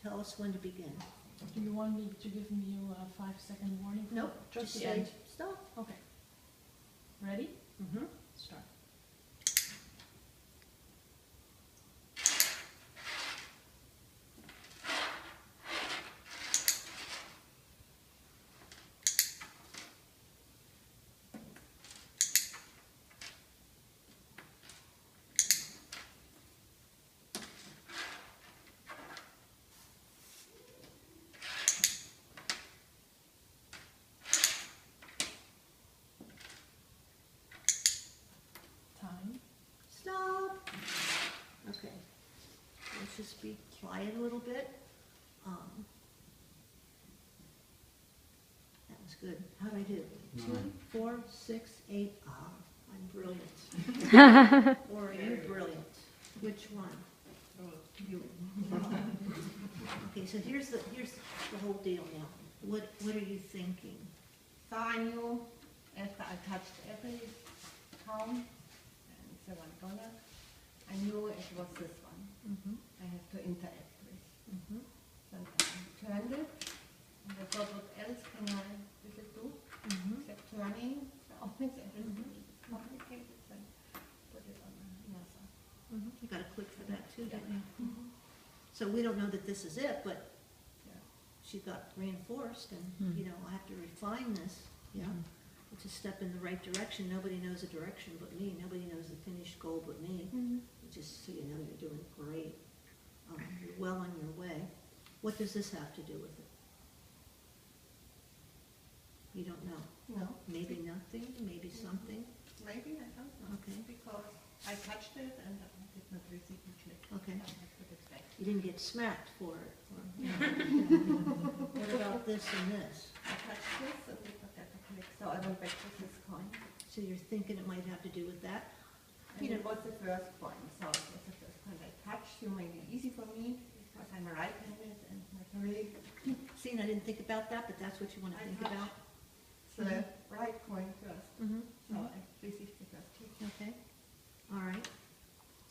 tell us when to begin. Do you want me to give you a 5-second warning? Nope, Just the say end. stop. Okay. Ready? Mm-hmm. Start. Time. Stop. Okay. Let's just be quiet a little bit. That was good. How did I do? 2, 4, 6, 8. Ah, I'm brilliant. Or are you brilliant? Which one? You. Okay, so here's the whole deal now. What are you thinking? So I knew after I touched every count and the one dollar, I knew it was this one. Mm-hmm. I have to interact with. Mm-hmm. So I turned it, and I thought, what else can I with it do? Mm-hmm. Except turning, so always everything is complicated, so put it on another side. Mm-hmm. You got a click for that too, didn't you? Mhm. So we don't know that this is it, but Yeah. she got reinforced, and you know, I have to refine this. Yeah, it's a step in the right direction. Nobody knows the direction but me. Nobody knows the finished goal but me. Just so you know, you're doing great. You're well on your way. What does this have to do with it? You don't know. No, Maybe nothing. Maybe something. maybe I don't know. Okay. Because I touched it and I did not receive a click. Okay. I put it back. You didn't get smacked for it. What about this and this? I touched this and did not get a click, so I went back to this coin. So you're thinking it might have to do with that? And it was the first coin, so it was the first coin I touched. You made it easy for me because I'm a right-handed and my colleague. See, and I didn't think about that, but that's what you want to I think touched about. the right coin first, Mm-hmm. so I received the first click. Okay, all right.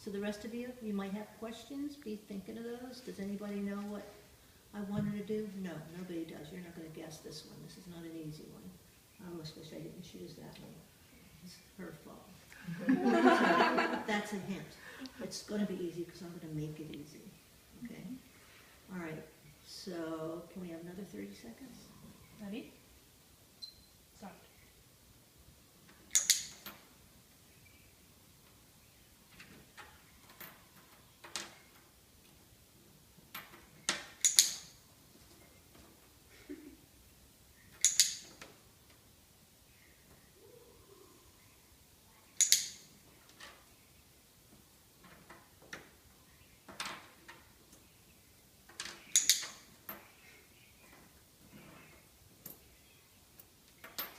So the rest of you, you might have questions, be thinking of those. Does anybody know what I want her to do? No, nobody does. You're not gonna guess this one. This is not an easy one. I almost wish I didn't choose that one. It's her fault. So, that's a hint. It's gonna be easy because I'm gonna make it easy, okay? All right, so can we have another 30 seconds? Ready? Start.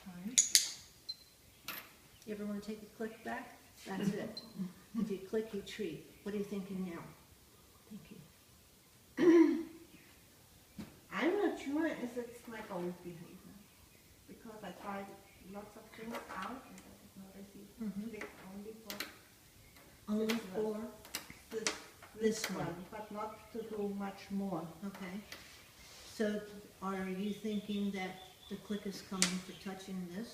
Time. You ever want to take a click back? That's it. If you click, you treat. What are you thinking now? Thank you. I'm not sure if it's my old behavior, because I tried lots of things out and I did not receive click only for Only for, this, This one. but not to do much more. okay. So are you thinking that the click is coming for touching this?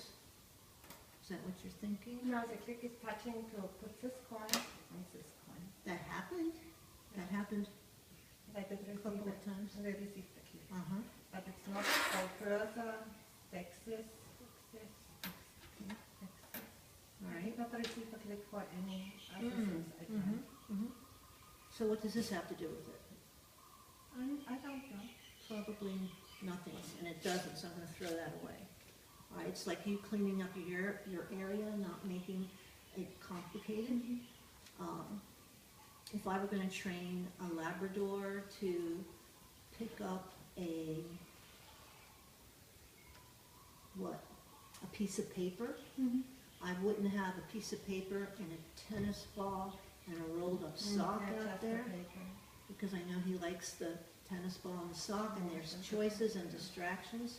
Is that what you're thinking? Now the click is touching to put this coin on this coin. That happened? That happened And I did a receive couple it, of times? and I received the click. Uh-huh. But it's not go further, text this, All I right. did not receive a click for any other Mm, things I mhm, tried. mhm. So what does this have to do with it? I don't know. Probably nothing, and it doesn't, so I'm gonna throw that away. All right, it's like you cleaning up your area, not making it complicated. If I were gonna train a Labrador to pick up a piece of paper, I wouldn't have a piece of paper and a tennis ball and a rolled up sock Yeah, out just the there, paper. because I know he likes the tennis ball and the sock, and there's choices and distractions.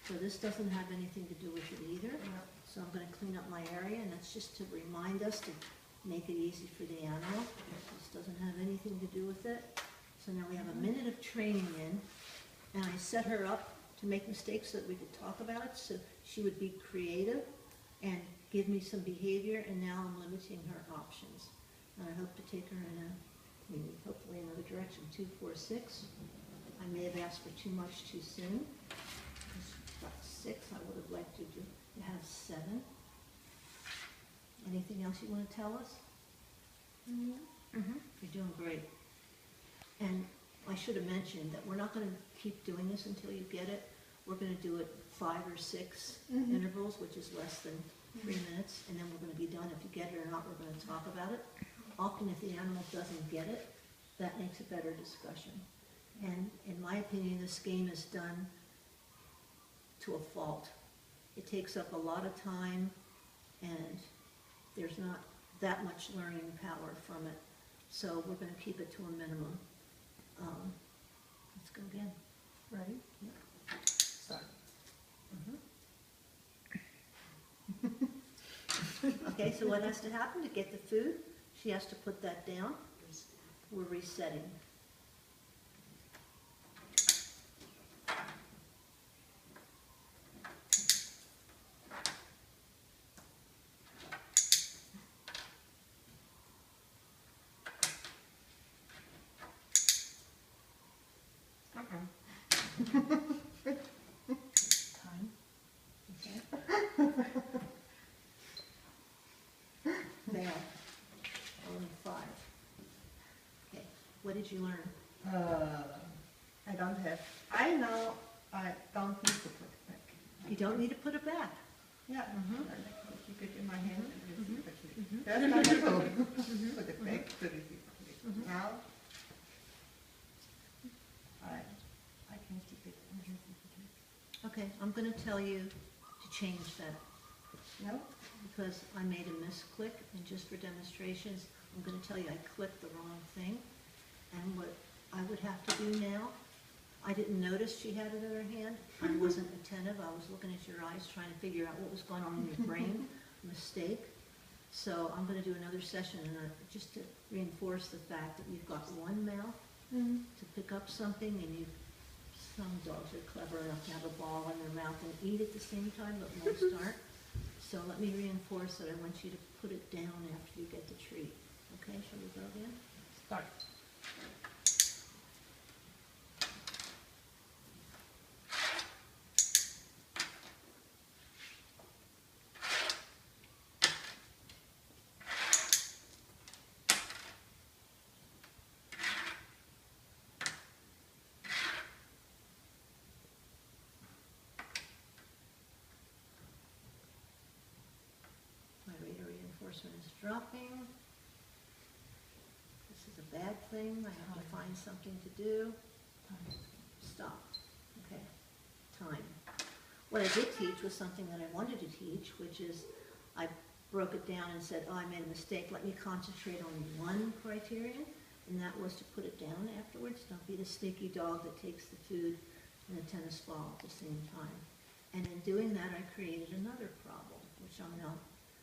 So this doesn't have anything to do with it either. No. So I'm gonna clean up my area, and that's just to remind us to make it easy for the animal. This doesn't have anything to do with it. So now we have a minute of training in, and I set her up to make mistakes so that we could talk about it, so she would be creative and give me some behavior, and now I'm limiting her options. And I hope to take her in hopefully another direction. 2, 4, 6. I may have asked for too much too soon. Got 6, I would have liked you to have 7. Anything else you want to tell us? You're doing great. And I should have mentioned that we're not going to keep doing this until you get it. We're going to do it 5 or 6 intervals, which is less than 3 minutes, and then we're going to be done. If you get it or not, we're going to talk about it. Often if the animal doesn't get it, that makes a better discussion. And in my opinion, this game is done to a fault. It takes up a lot of time, and there's not that much learning power from it. So we're going to keep it to a minimum. Let's go again. Ready? Yeah. Start. Okay, so what has to happen to get the food? She has to put that down. We're resetting. Time. Male. Only 5. Okay, what did you learn? I don't have. I know I don't need to put it back. You don't need to put it back. Yeah. I keep it in my hand and receive a click. That's not a problem. Put it back to receive a click. Now, I can keep it and receive a click. Okay, I'm going to tell you to change that No? because I made a misclick, and just for demonstrations, I'm going to tell you I clicked the wrong thing. And what I would have to do now, I didn't notice she had it in her hand. I wasn't attentive. I was looking at your eyes trying to figure out what was going on in your brain. Mistake. So I'm going to do another session, and just to reinforce the fact that you've got one mouth to pick up something, and some dogs are clever enough to have a ball in their mouth and eat at the same time, but most aren't. So let me reinforce that I want you to put it down after you get the treat. Okay, shall we go again? Start. My radar reinforcement is dropping. This is a bad thing. I have to find something to do. Time. Stop. Okay. Time. What I did teach was something that I wanted to teach, which is I broke it down and said, oh, I made a mistake. Let me concentrate on one criterion, and that was to put it down afterwards. Don't be the sneaky dog that takes the food and the tennis ball at the same time. And in doing that, I created another problem, which I'm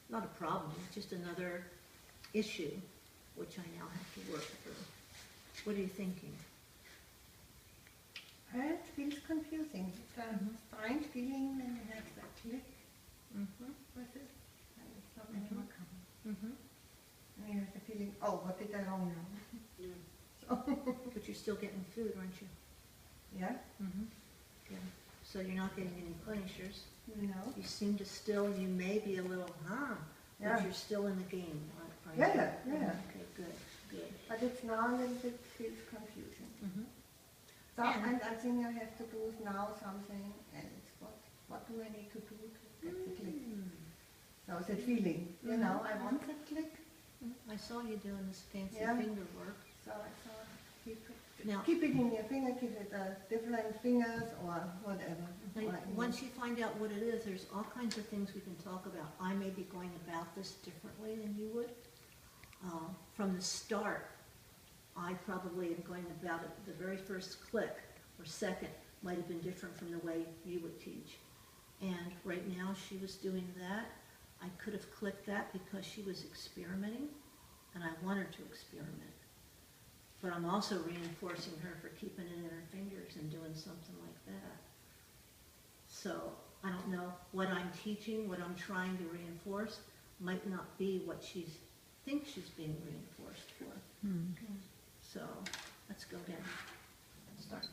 not a problem, it's just another issue, which I now have to work through. What are you thinking? It feels confusing. It's a strange feeling when you have that click with it, and it's not anymore coming. And you have the feeling, oh, what did I wrong now? But you're still getting food, aren't you? Yeah? Yeah. So you're not getting any punishers. No? You seem to still, you may be a little, but Yeah. you're still in the game, aren't Yeah, you? yeah. Okay, good, good. But it's now a little bit feels confusing. So, And- and I think I have to do now something, and it's what do I need to do to get the click? So it's a feeling, you know, I want the click, I saw you doing this fancy Yeah. finger work. so I thought, Now, keep it in your finger, keep it different fingers or whatever. once you find out what it is, there's all kinds of things we can talk about. I may be going about this differently than you would. From the start, I probably am going about it, the very first click or second might have been different from the way you would teach. And right now she was doing that. I could have clicked that because she was experimenting, and I want her to experiment. but I'm also reinforcing her for keeping it in her fingers and doing something like that. So I don't know what I'm teaching, what I'm trying to reinforce might not be what she thinks she's being reinforced for. So let's go again. Start.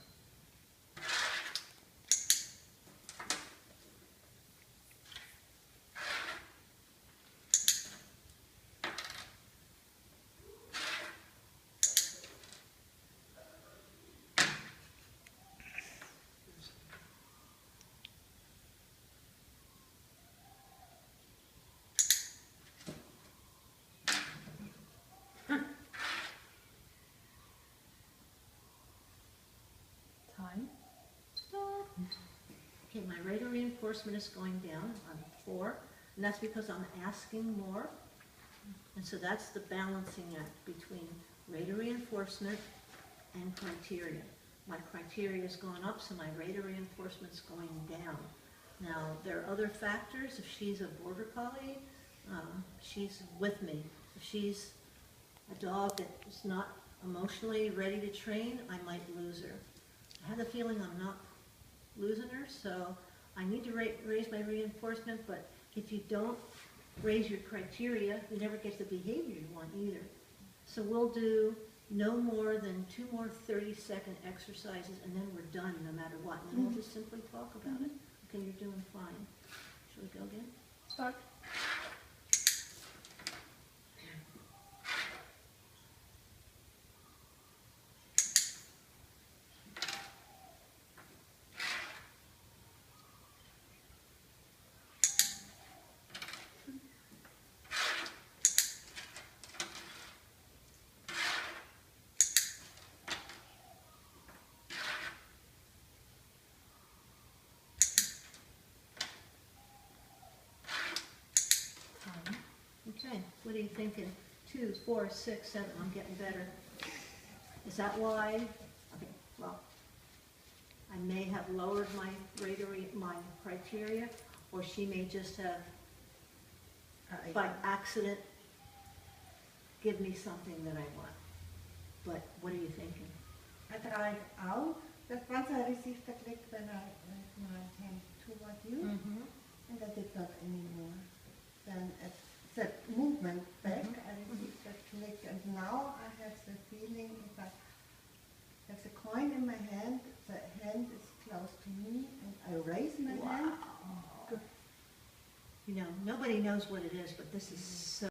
Time. Stop. Okay, my rate of reinforcement is going down on 4, and that's because I'm asking more. And so that's the balancing act between rate of reinforcement and criteria. My criteria is going up, so my rate of reinforcement's going down. Now, there are other factors. If she's a border collie, she's with me. If she's a dog that is not emotionally ready to train, I might lose her. I have the feeling I'm not losing her, so I need to raise my reinforcement, but if you don't raise your criteria, you never get the behavior you want either. So we'll do no more than 2 more 30-second exercises, and then we're done no matter what. And then we'll just simply talk about it. Okay, you're doing fine. Shall we go again? Start. Time. Okay, what are you thinking? 2, 4, 6, 7, I'm getting better. Is that why? Okay, well, I may have lowered my my criteria, or she may just have, by accident, give me something that I want. But what are you thinking? I tried out that once I received the click, then I raised my hand toward you, and I did not anymore. Then at the movement back, I received that click, and now I have the feeling if I have the coin in my hand, the hand is close to me, and I raise my hand. You know, nobody knows what it is, but this is so